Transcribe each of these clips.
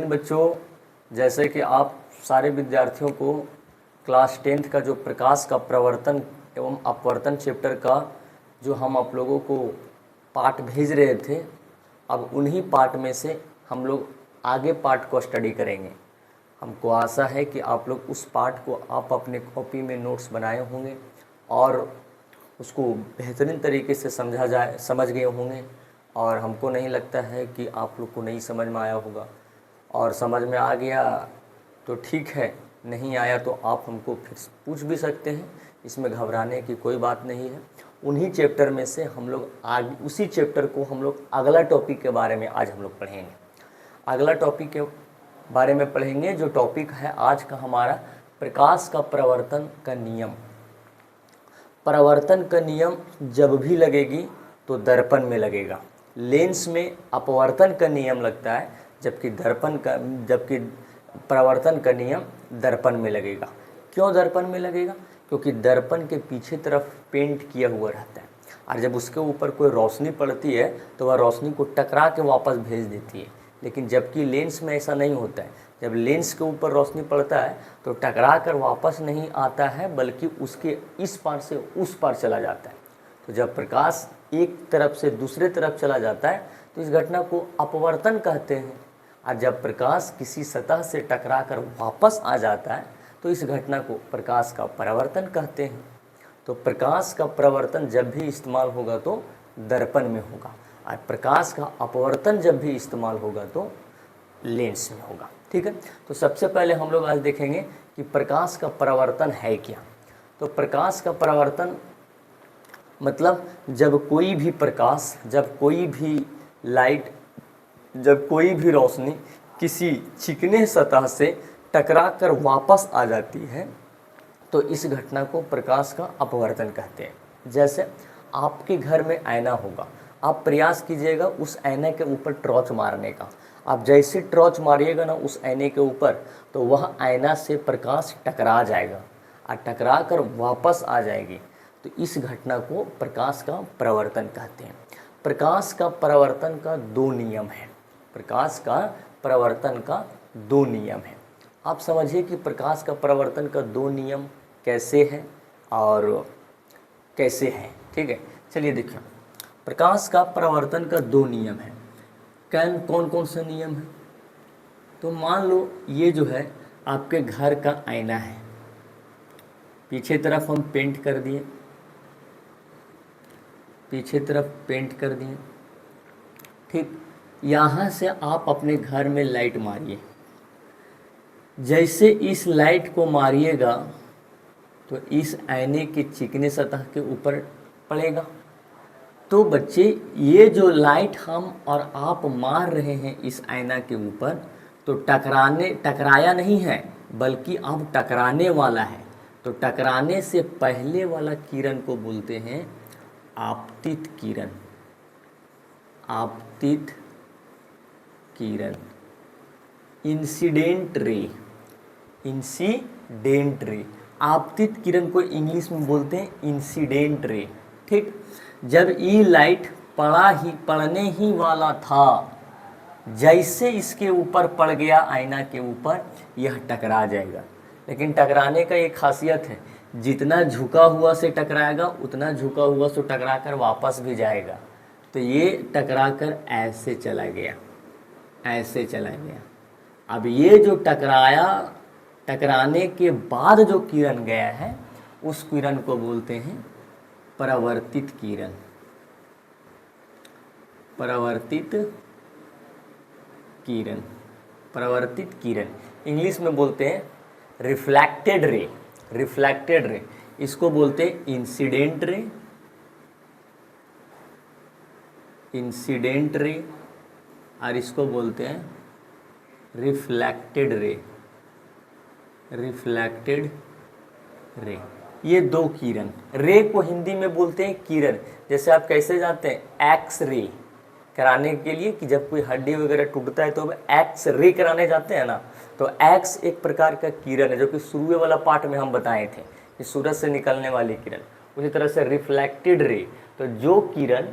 Morning बच्चों। जैसे कि आप सारे विद्यार्थियों को क्लास 10th का जो प्रकाश का प्रवर्तन एवं अपवर्तन चैप्टर का जो हम आप लोगों को पाठ भेज रहे थे, अब उन्हीं पाठ में से हम लोग आगे पाठ को स्टडी करेंगे। हमको आशा है कि आप लोग उस पाठ को आप अपने कॉपी में नोट्स बनाए होंगे और उसको बेहतरीन तरीके से समझ गए होंगे। और हमको नहीं लगता है कि आप लोग को नहीं समझ में आया होगा, और समझ में आ गया तो ठीक है, नहीं आया तो आप हमको फिर पूछ भी सकते हैं। इसमें घबराने की कोई बात नहीं है। उन्हीं चैप्टर में से हम लोग आगे उसी चैप्टर को हम लोग अगला टॉपिक के बारे में आज हम लोग पढ़ेंगे। अगला टॉपिक के बारे में पढ़ेंगे जो टॉपिक है आज का हमारा प्रकाश का प्रवर्तन का नियम। प्रवर्तन का नियम जब भी लगेगी तो दर्पण में लगेगा। लेंस में अपवर्तन का नियम लगता है, जबकि प्रवर्तन का नियम दर्पण में लगेगा। क्यों दर्पण में लगेगा? क्योंकि दर्पण के पीछे तरफ पेंट किया हुआ रहता है और जब उसके ऊपर कोई रोशनी पड़ती है तो वह रोशनी को टकरा के वापस भेज देती है। लेकिन जबकि लेंस में ऐसा नहीं होता है। जब लेंस के ऊपर रोशनी पड़ता है तो टकरा कर वापस नहीं आता है, बल्कि उसके इस पार से उस पार चला जाता है। तो जब प्रकाश एक तरफ से दूसरे तरफ चला जाता है तो इस घटना को अपवर्तन कहते हैं। और जब प्रकाश किसी सतह से टकरा कर वापस आ जाता है तो इस घटना को प्रकाश का परावर्तन कहते हैं। तो प्रकाश का परावर्तन जब भी इस्तेमाल होगा तो दर्पण में होगा, और प्रकाश का अपवर्तन जब भी इस्तेमाल होगा तो लेंस में होगा। ठीक है, तो सबसे पहले हम लोग आज देखेंगे कि प्रकाश का परावर्तन है क्या। तो प्रकाश का परावर्तन मतलब जब कोई भी प्रकाश, जब कोई भी लाइट, जब कोई भी रोशनी किसी चिकने सतह से टकरा कर वापस आ जाती है तो इस घटना को प्रकाश का अपवर्तन कहते हैं। जैसे आपके घर में आईना होगा, आप प्रयास कीजिएगा उस आईने के ऊपर टॉर्च मारने का। आप जैसे टॉर्च मारिएगा ना उस आईने के ऊपर तो वह आईना से प्रकाश टकरा जाएगा और टकरा कर वापस आ जाएगी। तो इस घटना को प्रकाश का परावर्तन कहते हैं। प्रकाश का परावर्तन का दो नियम है। प्रकाश का परावर्तन का दो नियम है। आप समझिए कि प्रकाश का परावर्तन का दो नियम कैसे हैं और कैसे हैं। ठीक है, चलिए देखिए, प्रकाश का परावर्तन का दो नियम है। कौन कौन से नियम है? तो मान लो ये जो है आपके घर का आईना है, पीछे तरफ हम पेंट कर दिए, पीछे तरफ पेंट कर दिए। ठीक, यहाँ से आप अपने घर में लाइट मारिए। जैसे इस लाइट को मारिएगा तो इस आईने के चिकने सतह के ऊपर पड़ेगा। तो बच्चे, ये जो लाइट हम और आप मार रहे हैं इस आईना के ऊपर, तो टकराया नहीं है, बल्कि अब टकराने वाला है। तो टकराने से पहले वाला किरण को बोलते हैं आपतित किरण। आपतित किरण, इंसिडेंट रे। इंसिडेंट रे, आपतित किरण को इंग्लिश में बोलते हैं इंसिडेंट रे। ठीक, जब ये लाइट पड़ने ही वाला था, जैसे इसके ऊपर पड़ गया आईना के ऊपर, यह टकरा जाएगा। लेकिन टकराने का एक खासियत है, जितना झुका हुआ से टकराएगा उतना झुका हुआ से टकरा कर वापस भी जाएगा। तो ये टकरा कर ऐसे चला गया, ऐसे चला गया। अब ये जो टकराने के बाद जो किरण गया है उस किरण को बोलते हैं परावर्तित किरण। परावर्तित किरण, परावर्तित किरण इंग्लिश में बोलते हैं रिफ्लेक्टेड रे। रिफ्लेक्टेड रे, इसको बोलते हैं इंसिडेंट रे, इंसिडेंट रे, और इसको बोलते हैं रिफ्लेक्टेड रे। रिफ्लेक्टेड रे, ये दो किरण। रे को हिंदी में बोलते हैं किरण। जैसे आप कैसे जानते हैं एक्स रे कराने के लिए, कि जब कोई हड्डी वगैरह टूटता है तो एक्स रे कराने जाते हैं ना, तो एक्स एक प्रकार का किरण है, जो कि शुरू वाला पार्ट में हम बताए थे कि सूरज से निकलने वाली किरण। उसी तरह से रिफ्लेक्टेड रे, तो जो किरण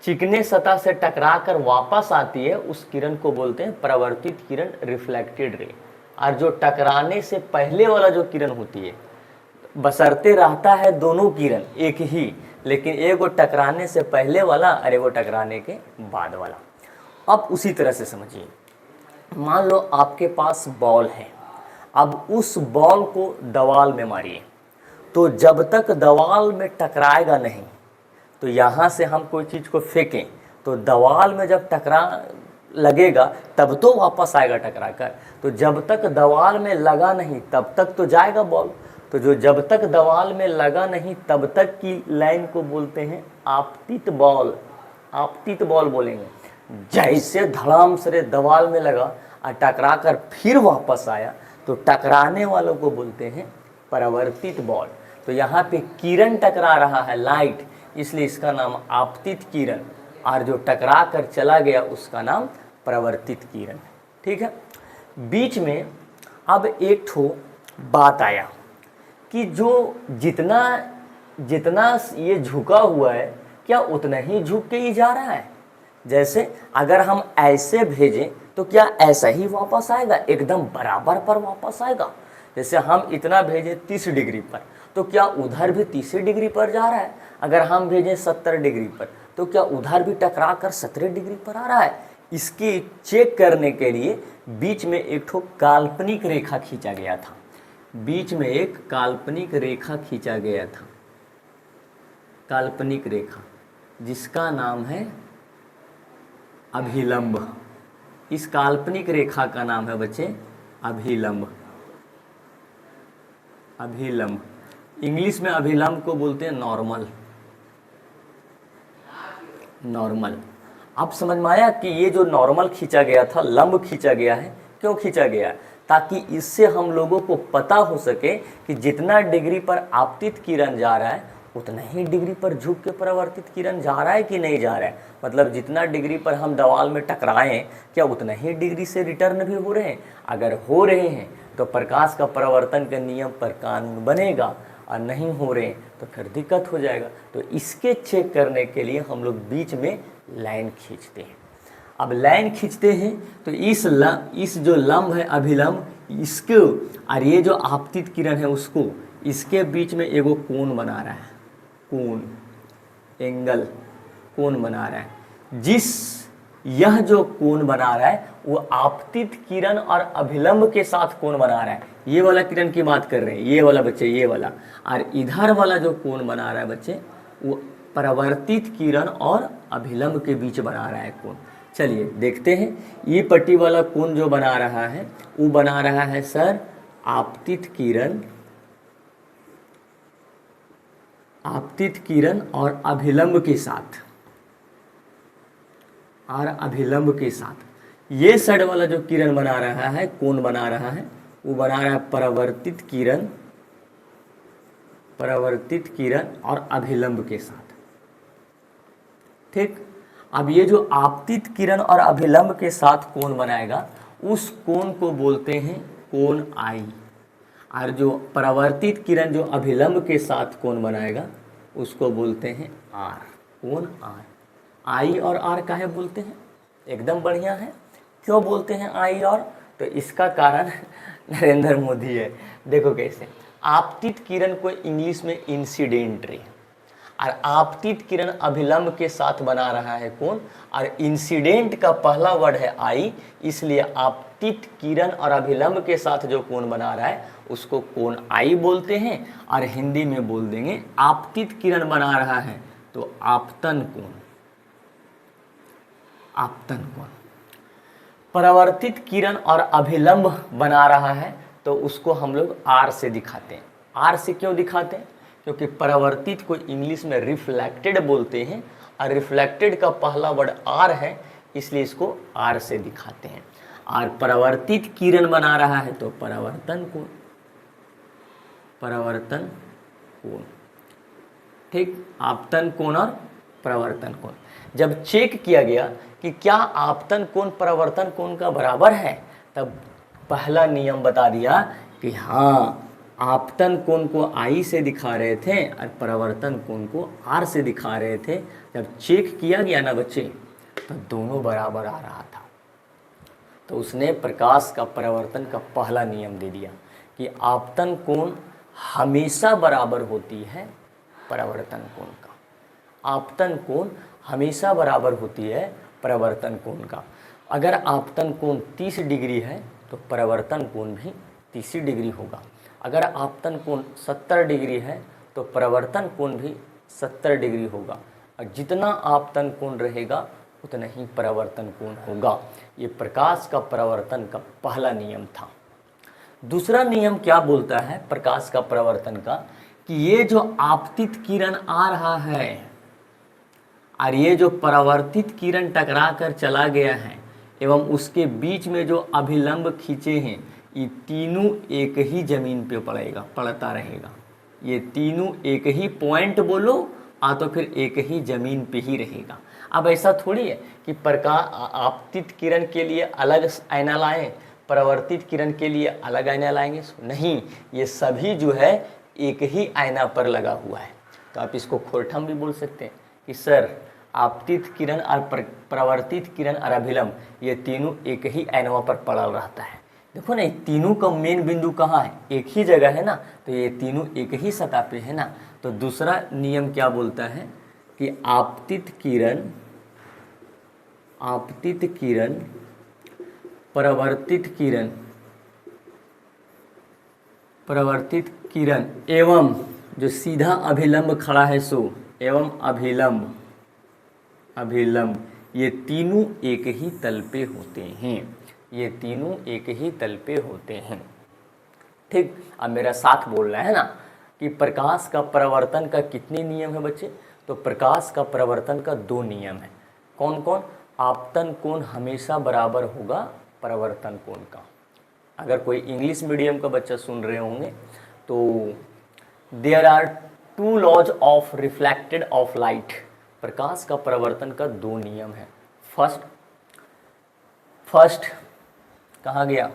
चिकने सतह से टकराकर वापस आती है उस किरण को बोलते हैं परावर्तित किरण, रिफ्लेक्टेड रे। और जो टकराने से पहले वाला जो किरण होती है, बशर्ते रहता है दोनों किरण एक ही, लेकिन एगो टकराने से पहले वाला और एगो टकराने के बाद वाला। अब उसी तरह से समझिए, मान लो आपके पास बॉल है, अब उस बॉल को दीवार में मारिए, तो जब तक दीवार में टकराएगा नहीं, तो यहाँ से हम कोई चीज़ को फेंकें तो दीवार में जब टकरा लगेगा तब तो वापस आएगा टकरा कर। तो जब तक दीवार में लगा नहीं तब तक तो जाएगा बॉल। तो जो जब तक दीवार में लगा नहीं तब तक की लाइन को बोलते हैं आपतित बॉल। आपतित बॉल बोलेंगे। जैसे धड़ाम से दीवार में लगा और टकरा कर फिर वापस आया तो टकराने वालों को बोलते हैं परावर्तित बॉल। तो यहाँ पे किरण टकरा रहा है, लाइट, इसलिए इसका नाम आपतित किरण, और जो टकरा कर चला गया उसका नाम परावर्तित किरण। ठीक है। बीच में अब एक ठो बात आया कि जो जितना जितना ये झुका हुआ है क्या उतना ही झुक के ही जा रहा है। जैसे अगर हम ऐसे भेजें तो क्या ऐसा ही वापस आएगा, एकदम बराबर पर वापस आएगा। जैसे हम इतना भेजें 30 डिग्री पर तो क्या उधर भी 30 डिग्री पर जा रहा है। अगर हम भेजें 70 डिग्री पर तो क्या उधर भी टकरा कर 17 डिग्री पर आ रहा है। इसकी चेक करने के लिए बीच में एक ठो काल्पनिक रेखा खींचा गया था। बीच में एक काल्पनिक रेखा खींचा गया था, काल्पनिक रेखा, जिसका नाम है अभिलंब। इस काल्पनिक रेखा का नाम है बच्चे अभिलंब। अभिलंब, इंग्लिश में अभिलंब को बोलते हैं नॉर्मल। नॉर्मल। अब समझ में आया कि ये जो नॉर्मल खींचा गया था, लंब खींचा गया है, क्यों खींचा गया है? ताकि इससे हम लोगों को पता हो सके कि जितना डिग्री पर आपतित किरण जा रहा है उतना ही डिग्री पर झुक के परावर्तित किरण जा रहा है कि नहीं जा रहा है। मतलब जितना डिग्री पर हम दीवार में टकराएं क्या उतना ही डिग्री से रिटर्न भी हो रहे हैं। अगर हो रहे हैं तो प्रकाश का परावर्तन के नियम पर कानून बनेगा, और नहीं हो रहे हैं तो फिर दिक्कत हो जाएगा। तो इसके चेक करने के लिए हम लोग बीच में लाइन खींचते हैं। अब लाइन खींचते हैं तो इस जो लंब है अभिलंब, इसको और ये जो आपतित किरण है उसको, इसके बीच में एगो कोण बना रहा है। कोण, एंगल, कोण बना रहा है। यह जो कोण बना रहा है वो आपतित किरण और अभिलंब के साथ कोण बना रहा है। ये वाला किरण की बात कर रहे हैं, ये वाला बच्चे, ये वाला। और इधर वाला जो कोण बना रहा है बच्चे वो परावर्तित किरण और अभिलंब के बीच बना रहा है कोण। चलिए देखते हैं। ये पट्टी वाला कोण जो बना रहा है वो बना रहा है सर आपतित किरण, आपतित किरण और अभिलंब के साथ, और अभिलंब के साथ। ये साइड वाला जो किरण बना रहा है, कोण बना रहा है, वो बना रहा है परावर्तित किरण, परावर्तित किरण और अभिलंब के साथ। ठीक। अब ये जो आपतित किरण और अभिलंब के साथ कोण बनाएगा उस कोण को बोलते हैं कोण आई। और जो परावर्तित किरण जो अभिलंब के साथ कोण बनाएगा उसको बोलते हैं आर, कोण आर। आई और आर काहे बोलते हैं? एकदम बढ़िया है। क्यों बोलते हैं आई और? तो इसका कारण नरेंद्र मोदी है। देखो कैसे, आपतित किरण को इंग्लिश में इंसिडेंट रे, और आपतित किरण अभिलंब के साथ बना रहा है कोण, और इंसिडेंट का पहला वर्ड है आई, इसलिए आपतित किरण और अभिलंब के साथ जो कोण बना रहा है उसको कोण आई बोलते हैं। और हिंदी में बोल देंगे आपतित किरण बना रहा है तो आपतन कोण, आपतन कोण। परावर्तित किरण और अभिलंब बना रहा है तो उसको हम लोग आर से दिखाते हैं। आर से क्यों दिखाते हैं? क्योंकि परावर्तित को इंग्लिश में रिफ्लेक्टेड बोलते हैं, और रिफ्लेक्टेड का पहला वर्ड आर है, इसलिए इसको आर से दिखाते हैं। और परावर्तित किरण बना रहा है तो परावर्तन कोण, परावर्तन कोण। ठीक। आपतन कोण और परावर्तन कोण। जब चेक किया गया कि क्या आपतन कोण परावर्तन कोण का बराबर है, तब पहला नियम बता दिया कि हाँ, आपतन कोण को I से दिखा रहे थे और परावर्तन कोण को R से दिखा रहे थे, जब चेक किया गया ना बच्चे तो दोनों बराबर आ रहा था। तो उसने प्रकाश का परावर्तन का पहला नियम दे दिया कि आपतन कोण हमेशा बराबर होती है परावर्तन कोण का। आपतन कोण हमेशा बराबर होती है परावर्तन कोण का। अगर आपतन कोण 30 डिग्री है तो परावर्तन कोण भी 30 डिग्री होगा। अगर आपतन कोण 70 डिग्री है तो परावर्तन कोण भी 70 डिग्री होगा। और जितना आपतन कोण रहेगा उतना ही परावर्तन कोण होगा। ये प्रकाश का परावर्तन का पहला नियम था। दूसरा नियम क्या बोलता है प्रकाश का परावर्तन का, कि ये जो आपतित किरण आ रहा है और ये जो परावर्तित किरण टकरा कर चला गया है एवं उसके बीच में जो अभिलंब खींचे हैं, ये तीनों एक ही जमीन पे पड़ता रहेगा। ये तीनों एक ही पॉइंट बोलो तो फिर एक ही जमीन पे ही रहेगा। अब ऐसा थोड़ी है कि आपतित किरण के लिए अलग आईना लाएं, परावर्तित किरण के लिए अलग आईना लाएंगे, नहीं, ये सभी जो है एक ही आईना पर लगा हुआ है। तो आप इसको खोरठम भी बोल सकते हैं कि सर आपतित किरण और परावर्तित किरण और अभिलंब ये तीनों एक ही आईना पर पड़ल रहता है। देखो ना, तीनों का मेन बिंदु कहाँ है, एक ही जगह है ना, तो ये तीनों एक ही सतह पे है ना। तो दूसरा नियम क्या बोलता है कि आपतित किरण परावर्तित किरण एवं जो सीधा अभिलंब खड़ा है सो एवं अभिलंब ये तीनों एक ही तल पे होते हैं। ये तीनों एक ही तल पे होते हैं। ठीक, अब मेरा साथ बोलना है ना कि प्रकाश का परावर्तन का कितने नियम है बच्चे? तो प्रकाश का परावर्तन का 2 नियम है। कौन कौन? आपतन कोण हमेशा बराबर होगा परावर्तन कोण का। अगर कोई इंग्लिश मीडियम का बच्चा सुन रहे होंगे तो there are 2 laws of reflected of light. प्रकाश का परावर्तन का 2 नियम है। फर्स्ट कहाँ गया?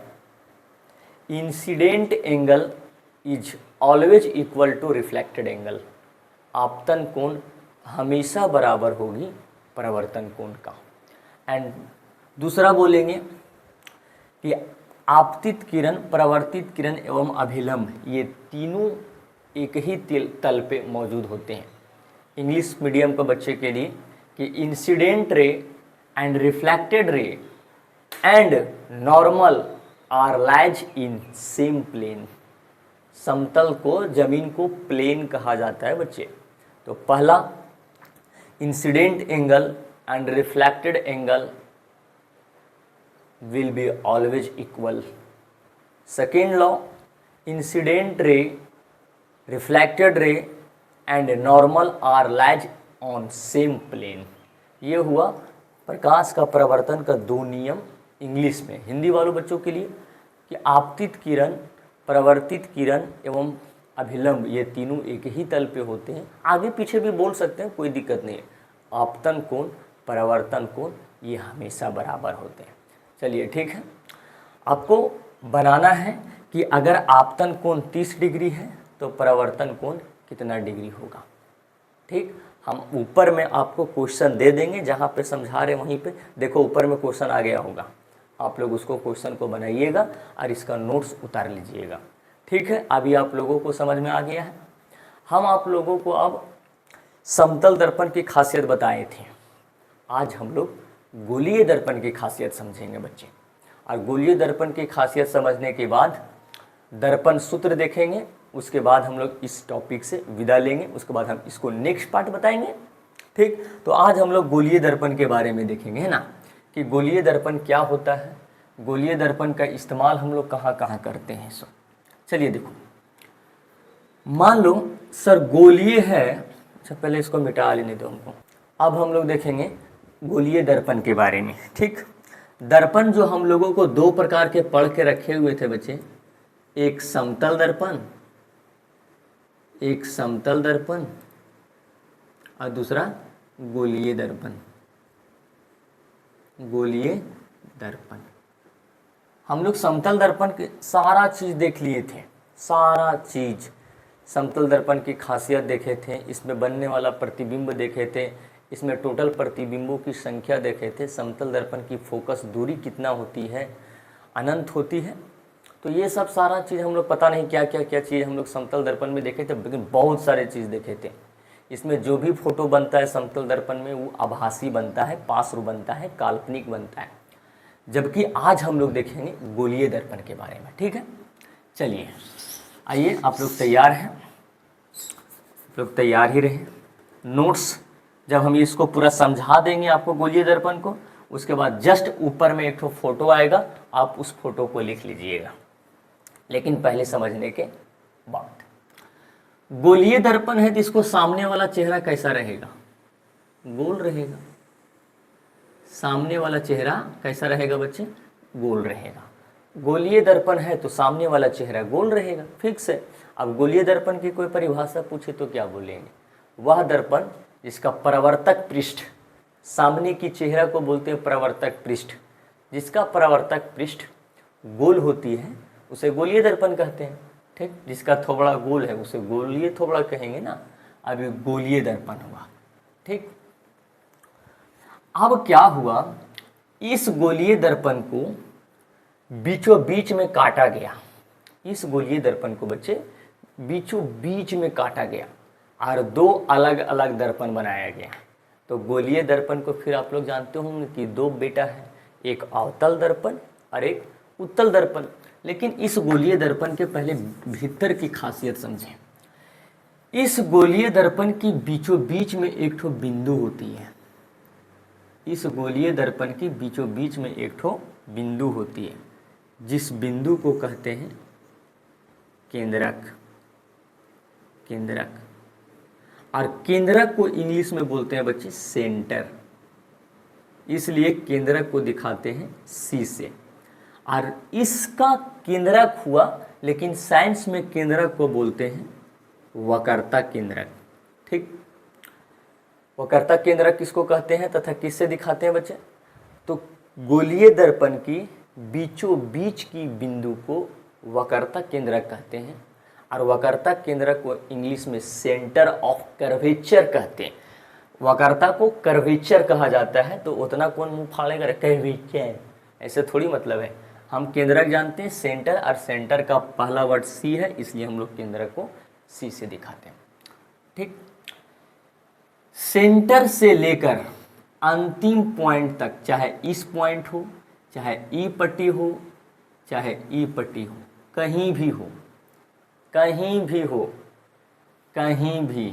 Incident angle is always equal to reflected angle. आपतन कोण हमेशा बराबर होगी परावर्तन कोण का। एंड दूसरा बोलेंगे कि आपतित किरण, परावर्तित किरण एवं अभिलंब ये तीनों एक ही तल पे मौजूद होते हैं। इंग्लिश मीडियम के बच्चे के लिए कि incident ray and reflected ray and normal are lies in same plane. समतल को, जमीन को प्लेन कहा जाता है बच्चे। तो पहला incident angle and reflected angle will be always equal. Second law, incident ray, reflected ray and normal are lies on same plane. ये हुआ प्रकाश का परावर्तन का 2 नियम इंग्लिश में। हिंदी वालों बच्चों के लिए कि आपतित किरण, परावर्तित किरण एवं अभिलंब ये तीनों एक ही तल पे होते हैं। आगे पीछे भी बोल सकते हैं, कोई दिक्कत नहीं है। आपतन कोण, परावर्तन कोण ये हमेशा बराबर होते हैं। चलिए ठीक है, आपको बनाना है कि अगर आपतन कोण 30 डिग्री है तो परावर्तन कोण कितना डिग्री होगा। ठीक, हम ऊपर में आपको क्वेश्चन दे देंगे, जहाँ पे समझा रहे वहीं पे देखो ऊपर में क्वेश्चन आ गया होगा। आप लोग उसको क्वेश्चन को बनाइएगा और इसका नोट्स उतार लीजिएगा। ठीक है, अभी आप लोगों को समझ में आ गया है। हम आप लोगों को अब समतल दर्पण की खासियत बताए थे। आज हम लोग गोलीय दर्पण की खासियत समझेंगे बच्चे। और गोलीय दर्पण की खासियत समझने के बाद दर्पण सूत्र देखेंगे। उसके बाद हम लोग इस टॉपिक से विदा लेंगे। उसके बाद हम इसको नेक्स्ट पार्ट बताएंगे। ठीक, तो आज हम लोग गोलीय दर्पण के बारे में देखेंगे, है ना, कि गोलीय दर्पण क्या होता है, गोलीय दर्पण का इस्तेमाल हम लोग कहाँ कहाँ करते हैं। सो चलिए देखो, मान लो सर गोलीय है। अच्छा, पहले इसको मिटा लेने दो हमको। अब हम लोग देखेंगे गोलीय दर्पण के बारे में। ठीक, दर्पण जो हम लोगों को 2 प्रकार के पढ़ के रखे हुए थे बच्चे, एक समतल दर्पण और दूसरा गोलीय दर्पण। गोलीय दर्पण हम लोग समतल दर्पण के सारा चीज देख लिए थे। सारा चीज़ समतल दर्पण की खासियत देखे थे, इसमें बनने वाला प्रतिबिंब देखे थे, इसमें टोटल प्रतिबिंबों की संख्या देखे थे, समतल दर्पण की फोकस दूरी कितना होती है, अनंत होती है। तो ये सब सारा चीज़ हम लोग पता नहीं क्या क्या क्या चीज़ हम लोग समतल दर्पण में देखे थे, लेकिन बहुत सारे चीज़ देखे थे। इसमें जो भी फोटो बनता है समतल दर्पण में वो आभासी बनता है, पार्श्व बनता है, काल्पनिक बनता है। जबकि आज हम लोग देखेंगे गोलीय दर्पण के बारे में। ठीक है, चलिए आइए, आप लोग तैयार हैं? आप लोग तैयार ही रहे। नोट्स जब हम इसको पूरा समझा देंगे आपको गोलीय दर्पण को, उसके बाद जस्ट ऊपर में एक फोटो आएगा, आप उस फोटो को लिख लीजिएगा। लेकिन पहले समझने के बाद, गोलीय दर्पण है तो इसको सामने वाला चेहरा कैसा रहेगा? गोल रहेगा। सामने वाला चेहरा कैसा रहेगा बच्चे? गोल रहेगा। गोलीय दर्पण है तो सामने वाला चेहरा गोल रहेगा, फिक्स है। अब गोलीय दर्पण की कोई परिभाषा पूछे तो क्या बोलेंगे? वह दर्पण जिसका परावर्तक पृष्ठ, सामने की चेहरा को बोलते हैं परावर्तक पृष्ठ, जिसका परावर्तक पृष्ठ गोल होती है उसे गोलीय दर्पण कहते हैं। ठीक, जिसका थोबड़ा गोल है उसे गोलीय थोबड़ा कहेंगे ना। अब ये गोलीय दर्पण हुआ। ठीक, अब क्या हुआ, इस गोलीय दर्पण को बीचों बीच में काटा गया। इस गोलीय दर्पण को बच्चे बीचों बीच में काटा गया और दो अलग अलग दर्पण बनाया गया। तो गोलीय दर्पण को फिर आप लोग जानते होंगे कि दो बेटा है, एक अवतल दर्पण और एक उत्तल दर्पण। लेकिन इस गोलीय दर्पण के पहले भीतर की खासियत समझें। इस गोलीय दर्पण की बीचों बीच में एक ठो बिंदु होती है। इस गोलीय दर्पण की बीचों बीच में एक ठो बिंदु होती है, जिस बिंदु को कहते हैं केंद्रक। केंद्रक, और केंद्रक को इंग्लिश में बोलते हैं बच्चे सेंटर, इसलिए केंद्रक को दिखाते हैं सी से। और इसका केंद्रक हुआ, लेकिन साइंस में केंद्रक को बोलते हैं वक्रता केंद्रक। ठीक, वक्रता केंद्रक किसको कहते हैं तथा किससे दिखाते हैं बच्चे? तो गोलीय दर्पण की बीचों बीच की बिंदु को वक्रता केंद्रक कहते हैं, और वक्रता केंद्रक को इंग्लिश में सेंटर ऑफ कर्वेचर कहते हैं। वक्रता को कर्वेचर कहा जाता है, तो उतना कौन मुंह फाड़ेगा? कर्वेचर ऐसे थोड़ी मतलब है। हम केंद्रक जानते हैं सेंटर, और सेंटर का पहला वर्ड सी है, इसलिए हम लोग केंद्रक को सी से दिखाते हैं। ठीक, सेंटर से लेकर अंतिम पॉइंट तक, चाहे इस पॉइंट हो, चाहे ई पट्टी हो, चाहे ई पट्टी हो, कहीं भी हो, कहीं भी हो, कहीं भी।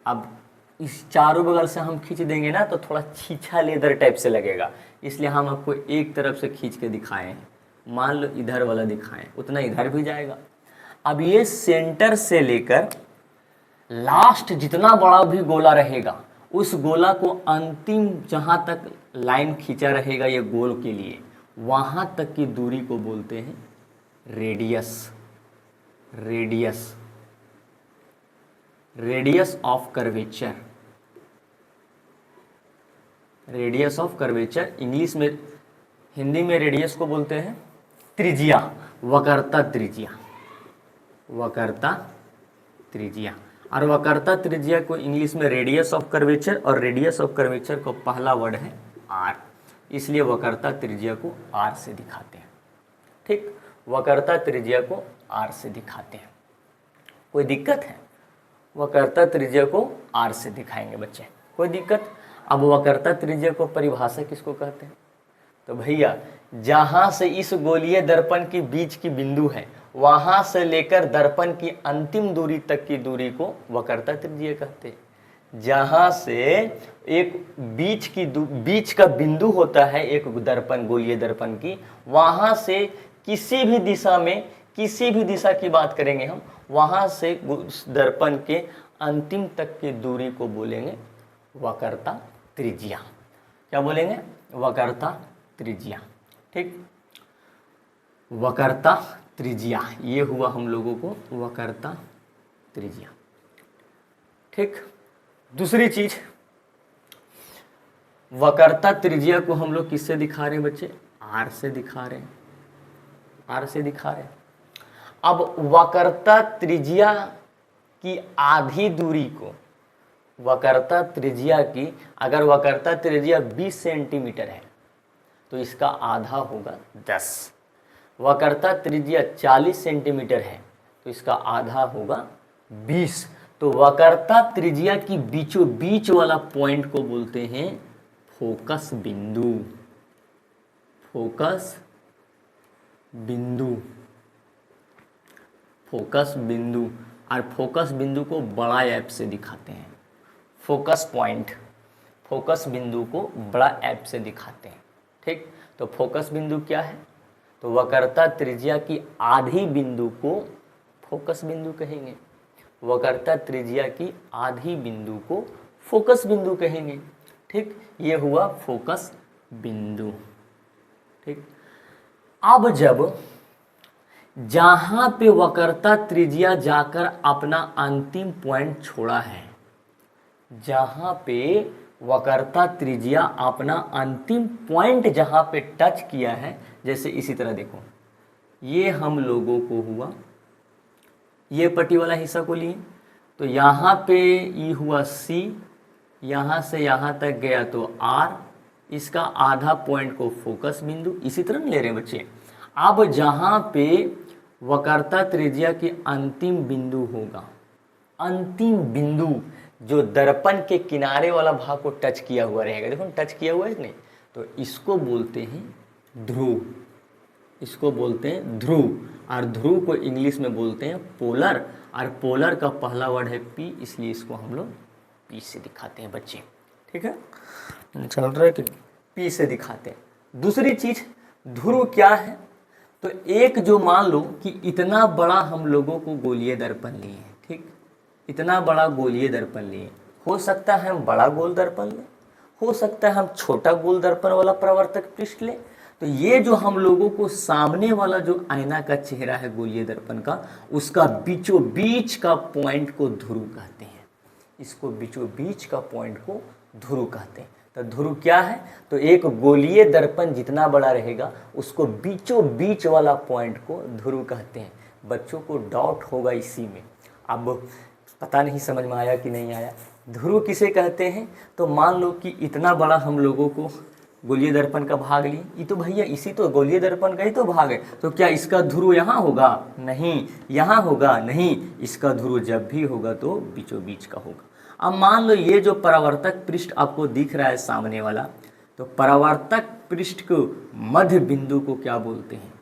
अब इस चारों बगल से हम खींच देंगे ना तो थोड़ा छीछा लेदर टाइप से लगेगा, इसलिए हम आपको एक तरफ से खींच के दिखाए हैं। मान लो इधर वाला दिखाएं, उतना इधर भी जाएगा। अब ये सेंटर से लेकर लास्ट जितना बड़ा भी गोला रहेगा, उस गोला को अंतिम जहाँ तक लाइन खींचा रहेगा ये गोल के लिए, वहाँ तक की दूरी को बोलते हैं radius. Radius, radius of curvature. Radius of curvature English में, हिंदी में रेडियस को बोलते हैं त्रिज्या, वक्रता त्रिज्या। वक्रता त्रिज्या, और वक्रता त्रिज्या को इंग्लिश में रेडियस ऑफ कर्वेचर, और रेडियस ऑफ कर्वेचर को पहला वर्ड है आर, इसलिए वक्रता त्रिज्या को आर से दिखाते हैं। ठीक, वक्रता त्रिज्या को आर से दिखाते हैं। कोई दिक्कत है? वक्रता त्रिज्या को आर से दिखाएंगे बच्चे, कोई दिक्कत? अब वक्रता त्रिज्या को परिभाषा किसको कहते हैं? तो भैया जहाँ से इस गोलीय दर्पण के बीच की बिंदु है, वहाँ से लेकर दर्पण की अंतिम दूरी तक की दूरी को वक्रता त्रिज्या कहते हैं। जहाँ से एक बीच का बिंदु होता है एक दर्पण, गोलीय दर्पण की, वहाँ से किसी भी दिशा में, किसी भी दिशा की बात करेंगे हम, वहाँ से दर्पण के अंतिम तक की दूरी को बोलेंगे वक्रता त्रिज्या। क्या बोलेंगे? वक्रता त्रिज्या। ठीक, वक्रता त्रिज्या, ये हुआ हम लोगों को वक्रता त्रिज्या। ठीक, दूसरी चीज, वक्रता त्रिज्या को हम लोग किससे दिखा रहे हैं बच्चे? आर से दिखा रहे हैं। आर से दिखा रहे हैं। अब वक्रता त्रिज्या की आधी दूरी को, वक्रता त्रिज्या की, अगर वक्रता त्रिज्या 20 सेंटीमीटर है तो इसका आधा होगा 10। वक्रता त्रिज्या 40 सेंटीमीटर है तो इसका आधा होगा 20। तो वक्रता त्रिज्या की बीचों बीच वाला पॉइंट को बोलते हैं फोकस बिंदु। फोकस बिंदु, फोकस बिंदु। और फोकस बिंदु को बड़ा एफ से दिखाते हैं, फोकस पॉइंट, फोकस बिंदु को बड़ा एफ से दिखाते हैं। ठीक, तो फोकस बिंदु क्या है? तो वक्रता त्रिज्या की आधी बिंदु को फोकस बिंदु कहेंगे। वक्रता त्रिज्या की आधी बिंदु को फोकस बिंदु कहेंगे। ठीक, ये हुआ फोकस बिंदु। ठीक, अब जब जहां पे वक्रता त्रिज्या जाकर अपना अंतिम पॉइंट छोड़ा है, जहां पे वक्रता त्रिज्या अपना अंतिम पॉइंट जहां पे टच किया है, जैसे इसी तरह देखो, ये हम लोगों को हुआ, ये पट्टी वाला हिस्सा को लिए, तो यहाँ पे ये हुआ C, यहाँ से यहाँ तक गया तो R, इसका आधा पॉइंट को फोकस बिंदु, इसी तरह ले रहे हैं बच्चे। अब जहाँ पे वक्रता त्रिज्या की अंतिम बिंदु होगा, अंतिम बिंदु जो दर्पण के किनारे वाला भाग को टच किया हुआ रहेगा, देखो टच किया हुआ है कि नहीं, तो इसको बोलते हैं ध्रुव, इसको बोलते हैं ध्रुव। और ध्रुव को इंग्लिश में बोलते हैं पोलर, और पोलर का पहला वर्ड है P, इसलिए इसको हम लोग P से दिखाते हैं बच्चे। ठीक है, चल रहा है कि P से दिखाते हैं। दूसरी चीज ध्रुव क्या है? तो एक जो मान लो कि इतना बड़ा हम लोगों को गोलीय दर्पण लिए, ठीक, इतना बड़ा गोलीय दर्पण लिए, हो सकता है हम बड़ा गोल दर्पण लें, हो सकता है हम छोटा गोल दर्पण वाला परावर्तक पृष्ठ लें। तो ये जो हम लोगों को सामने वाला जो आईना का चेहरा है गोलीय दर्पण का, उसका बीचों बीच का पॉइंट को ध्रुव कहते हैं, इसको बीचों बीच का पॉइंट को ध्रुव कहते हैं। तो ध्रुव क्या है? तो एक गोलीय दर्पण जितना बड़ा रहेगा उसको बीचों बीच वाला पॉइंट को ध्रुव कहते हैं। बच्चों को डाउट होगा इसी में, अब पता नहीं समझ में आया कि नहीं आया। ध्रुव किसे कहते हैं? तो मान लो कि इतना बड़ा हम लोगों को गोलीय दर्पण का भाग लिए, ये तो भैया इसी तो गोलीय दर्पण का ही तो भाग है, तो क्या इसका ध्रुव यहाँ होगा? नहीं। यहाँ होगा? नहीं। इसका ध्रुव जब भी होगा तो बीचों बीच का होगा। अब मान लो ये जो परावर्तक पृष्ठ आपको दिख रहा है सामने वाला, तो परावर्तक पृष्ठ को मध्य बिंदु को क्या बोलते हैं?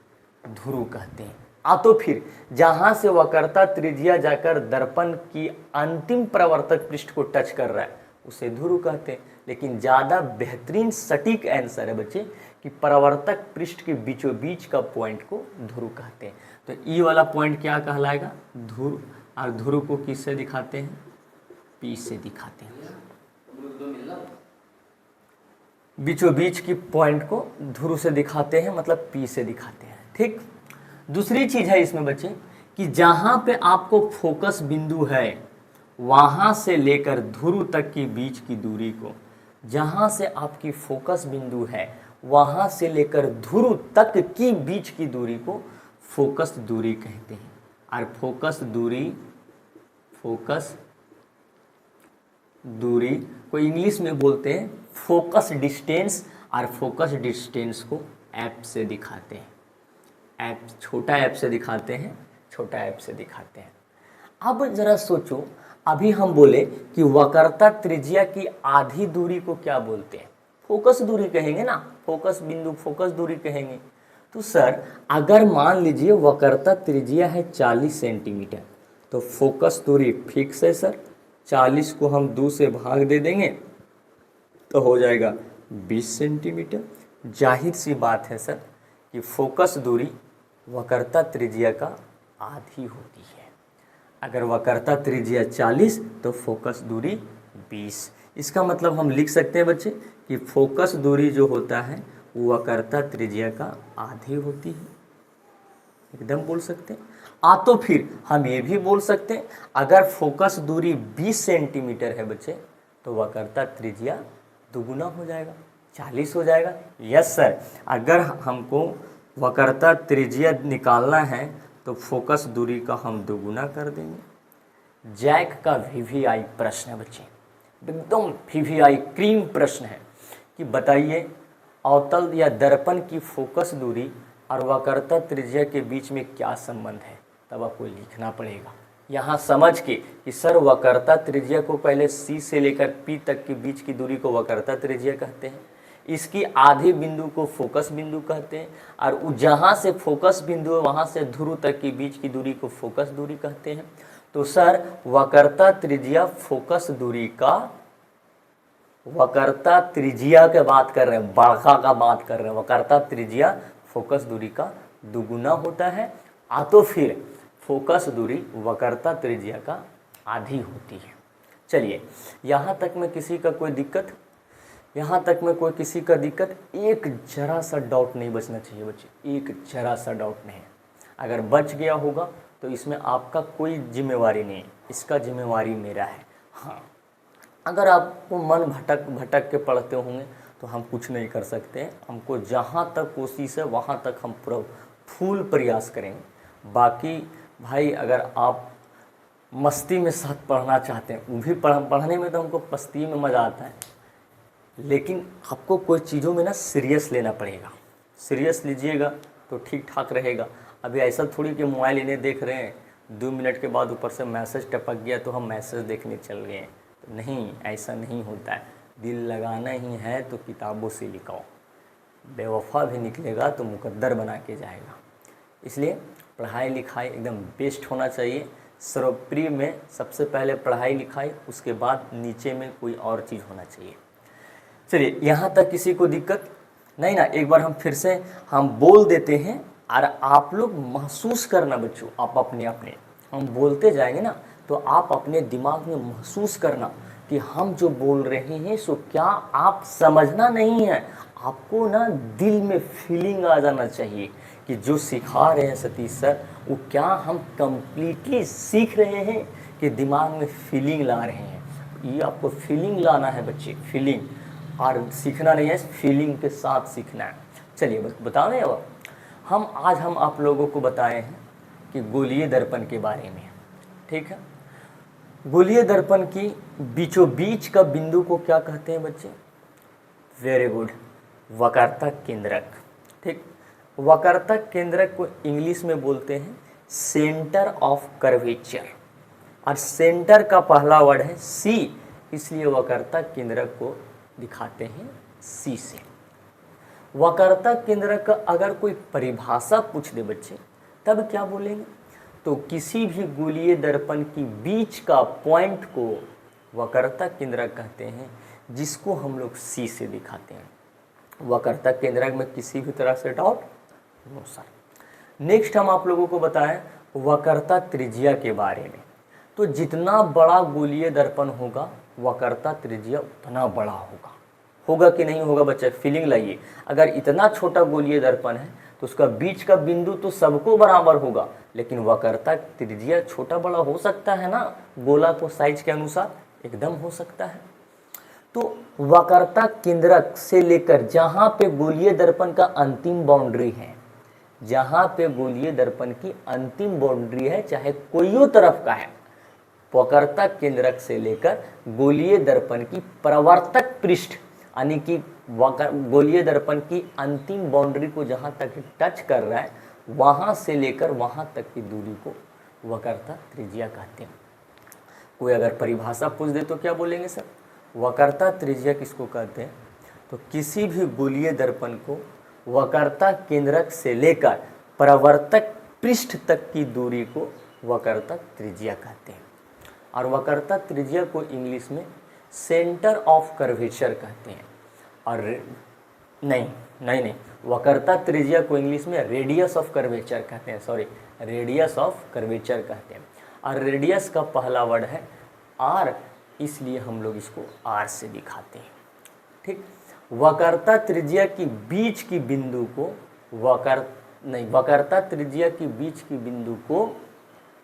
ध्रुव कहते हैं। तो फिर जहां से वक्रता त्रिज्या जाकर दर्पण की अंतिम परावर्तक पृष्ठ को टच कर रहा है उसे ध्रुव कहते हैं। लेकिन ज़्यादा बेहतरीन सटीक आंसर है बच्चे कि परावर्तक पृष्ठ के बीचों बीच का पॉइंट को ध्रुव कहते हैं। तो ई वाला पॉइंट क्या कहलाएगा? ध्रुव। और ध्रुव को किससे दिखाते हैं? P से दिखाते हैं। बीचों बीच की पॉइंट को ध्रुव से दिखाते हैं, मतलब P से दिखाते हैं। ठीक, दूसरी चीज है इसमें बच्चे कि जहां पे आपको फोकस बिंदु है वहां से लेकर ध्रुव तक की बीच की दूरी को, जहां से आपकी फोकस बिंदु है वहां से लेकर ध्रुव तक की बीच की दूरी को फोकस दूरी कहते हैं। और फोकस दूरी को इंग्लिश में बोलते हैं फोकस डिस्टेंस, और फोकस डिस्टेंस को F से दिखाते हैं। F, छोटा F से दिखाते हैं, छोटा F से दिखाते हैं। अब जरा सोचो, अभी हम बोले कि वक्रता त्रिज्या की आधी दूरी को क्या बोलते हैं? फोकस दूरी कहेंगे ना, फोकस बिंदु फोकस दूरी कहेंगे। तो सर अगर मान लीजिए वक्रता त्रिज्या है 40 सेंटीमीटर, तो फोकस दूरी फिक्स है सर, 40 को हम 2 से भाग दे देंगे तो हो जाएगा 20 सेंटीमीटर। जाहिर सी बात है सर कि फोकस दूरी वक्रता त्रिज्या का आधी होती है। अगर वक्रता त्रिज्या 40 तो फोकस दूरी 20। इसका मतलब हम लिख सकते हैं बच्चे कि फोकस दूरी जो होता है वो वक्रता त्रिज्या का आधी होती है, एकदम बोल सकते हैं। तो फिर हम ये भी बोल सकते हैं अगर फोकस दूरी 20 सेंटीमीटर है बच्चे तो वक्रता त्रिज्या दुगुना हो जाएगा, 40 हो जाएगा। यस सर, अगर हमको वक्रता त्रिज्या निकालना है तो फोकस दूरी का हम दोगुना कर देंगे। जैक का वीवीआई प्रश्न है बच्चे, एकदम वीवीआई क्रीम प्रश्न है कि बताइए अवतल या दर्पण की फोकस दूरी और वक्रता त्रिज्या के बीच में क्या संबंध है। तब आपको लिखना पड़ेगा यहाँ समझ के कि सर वक्रता त्रिज्या को पहले C से लेकर P तक के बीच की दूरी को वक्रता त्रिज्या कहते हैं, इसकी आधे बिंदु को फोकस बिंदु कहते हैं, और जहाँ से फोकस बिंदु है वहाँ से ध्रुव तक के बीच की दूरी को फोकस दूरी कहते हैं। तो सर वक्रता त्रिज्या फोकस दूरी का, वक्रता त्रिज्या के बात कर रहे हैं, बड़का का बात कर रहे हैं, वक्रता त्रिज्या फोकस दूरी का दुगुना होता है, तो फिर फोकस दूरी वक्रता त्रिज्या का आधी होती है। चलिए यहाँ तक में किसी का कोई दिक्कत, यहाँ तक में कोई किसी का दिक्कत, एक जरा सा डाउट नहीं बचना चाहिए बच्चे, एक जरा सा डाउट नहीं है। अगर बच गया होगा तो इसमें आपका कोई जिम्मेवारी नहीं है, इसका जिम्मेवारी मेरा है। हाँ, अगर आपको मन भटक भटक के पढ़ते होंगे तो हम कुछ नहीं कर सकते हैं, हमको जहाँ तक कोशिश है वहाँ तक हम पूरा फुल प्रयास करेंगे। बाकी भाई अगर आप मस्ती में साथ पढ़ना चाहते हैं, वो भी पढ़ने में तो हमको मस्ती में मज़ा आता है, लेकिन आपको कोई चीज़ों में ना सीरियस लेना पड़ेगा। सीरियस लीजिएगा तो ठीक ठाक रहेगा। अभी ऐसा थोड़ी कि मोबाइल इन्हें देख रहे हैं, 2 मिनट के बाद ऊपर से मैसेज टपक गया तो हम मैसेज देखने चल गए हैं, तो नहीं, ऐसा नहीं होता है। दिल लगाना ही है तो किताबों से लिखाओ, बेवफा भी निकलेगा तो मुकद्दर बना के जाएगा। इसलिए पढ़ाई लिखाई एकदम बेस्ट होना चाहिए। सर्वप्रिय में सबसे पहले पढ़ाई लिखाई, उसके बाद नीचे में कोई और चीज़ होना चाहिए। चलिए यहाँ तक किसी को दिक्कत नहीं ना, एक बार हम फिर से हम बोल देते हैं और आप लोग महसूस करना बच्चों, आप अपने अपने हम बोलते जाएंगे ना तो आप अपने दिमाग में महसूस करना कि हम जो बोल रहे हैं सो क्या आप समझना नहीं है, आपको ना दिल में फीलिंग आ जाना चाहिए कि जो सिखा रहे हैं सतीश सर वो क्या हम कंप्लीटली सीख रहे हैं कि दिमाग में फीलिंग ला रहे हैं। ये आपको फीलिंग लाना है बच्चे, फीलिंग, और सीखना नहीं है, फीलिंग के साथ सीखना है। चलिए बता रहे अब हम आप लोगों को बताए हैं कि गोलीय दर्पण के बारे में, ठीक है। गोलीय दर्पण की बीचों बीच का बिंदु को क्या कहते हैं बच्चे? वेरी गुड, वक्रता केंद्रक, ठीक। वक्रता केंद्रक को इंग्लिश में बोलते हैं सेंटर ऑफ कर्वेचर, और सेंटर का पहला वर्ड है सी, इसलिए वक्रता केंद्रक को दिखाते हैं सी से। वक्रता केंद्रक का अगर कोई परिभाषा पूछ दे बच्चे तब क्या बोलेंगे? तो किसी भी गोलीय दर्पण की बीच का पॉइंट को वक्रता केंद्रक कहते हैं, जिसको हम लोग सी से दिखाते हैं। वक्रता केंद्रक में किसी भी तरह से डाउट नो सर। नेक्स्ट हम आप लोगों को बताएं वक्रता त्रिज्या के बारे में। तो जितना बड़ा गोलीय दर्पण होगा वक्रता त्रिज्या उतना बड़ा होगा कि नहीं होगा बच्चा? फीलिंग लाइए। अगर इतना छोटा गोलीय दर्पण है तो उसका बीच का बिंदु तो सबको बराबर होगा, लेकिन वक्रता त्रिज्या छोटा बड़ा हो सकता है ना, गोला को साइज के अनुसार एकदम हो सकता है। तो वक्रता केंद्रक से लेकर जहाँ पे गोलीय दर्पण का अंतिम बाउंड्री है, जहाँ पे गोलीय दर्पण की अंतिम बाउंड्री है, चाहे कोई तरफ का है, वक्रता केंद्रक से लेकर गोलीय दर्पण की प्रवर्तक पृष्ठ यानी कि गोलीय दर्पण की अंतिम बाउंड्री को जहाँ तक टच कर रहा है वहाँ से लेकर वहाँ तक की दूरी को वक्रता त्रिज्या कहते हैं। कोई अगर परिभाषा पूछ दे तो क्या बोलेंगे सर? वक्रता त्रिज्या किसको कहते हैं? तो किसी भी गोलीय दर्पण को वक्रता केंद्रक से लेकर प्रवर्तक पृष्ठ तक की दूरी को वक्रता त्रिज्या कहते हैं। और वक्रता त्रिज्या को इंग्लिश में सेंटर ऑफ कर्वेचर कहते हैं। और नहीं, वक्रता त्रिज्या को इंग्लिश में रेडियस ऑफ कर्वेचर कहते हैं, सॉरी, रेडियस ऑफ कर्वेचर कहते हैं। और रेडियस का पहला वर्ड है आर, इसलिए हम लोग इसको आर से दिखाते हैं, ठीक। वक्रता त्रिज्या की बीच की बिंदु को वक्रता त्रिज्या की बीच की बिंदु को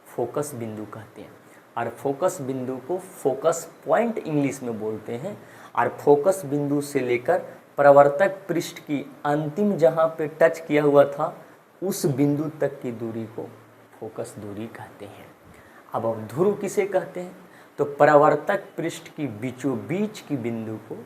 फोकस बिंदु कहते हैं, और फोकस बिंदु को फोकस पॉइंट इंग्लिश में बोलते हैं। और फोकस बिंदु से लेकर प्रवर्तक पृष्ठ की अंतिम जहाँ पे टच किया हुआ था उस बिंदु तक की दूरी को फोकस दूरी कहते हैं। अब ध्रुव किसे कहते हैं? तो परावर्तक पृष्ठ की बीचों बीच की बिंदु को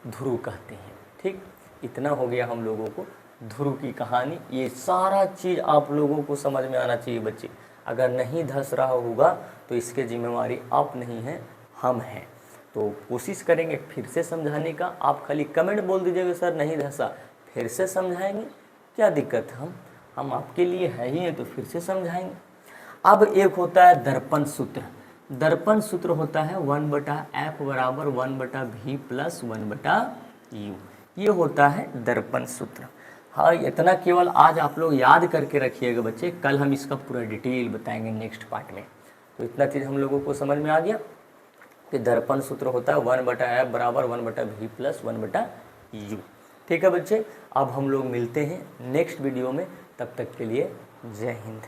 ध्रुव कहते हैं। ठीक, इतना हो गया हम लोगों को ध्रुव की कहानी। ये सारा चीज़ आप लोगों को समझ में आना चाहिए बच्चे। अगर नहीं धंस रहा होगा तो इसके जिम्मेवारी आप नहीं हैं, हम हैं। तो कोशिश करेंगे फिर से समझाने का। आप खाली कमेंट बोल दीजिएगा सर नहीं धंसा, फिर से समझाएंगे, क्या दिक्कत है, हम आपके लिए है ही हैं तो फिर से समझाएंगे। अब एक होता है दर्पण सूत्र। दर्पण सूत्र होता है 1/f बराबर 1/v प्लस 1/u। ये होता है दर्पण सूत्र। हाँ, इतना केवल आज आप लोग याद करके रखिएगा बच्चे, कल हम इसका पूरा डिटेल बताएंगे नेक्स्ट पार्ट में। तो इतना चीज़ हम लोगों को समझ में आ गया कि दर्पण सूत्र होता है 1/f बराबर 1/v प्लस 1/u। ठीक है बच्चे, अब हम लोग मिलते हैं नेक्स्ट वीडियो में। तब तक के लिए जय हिंद।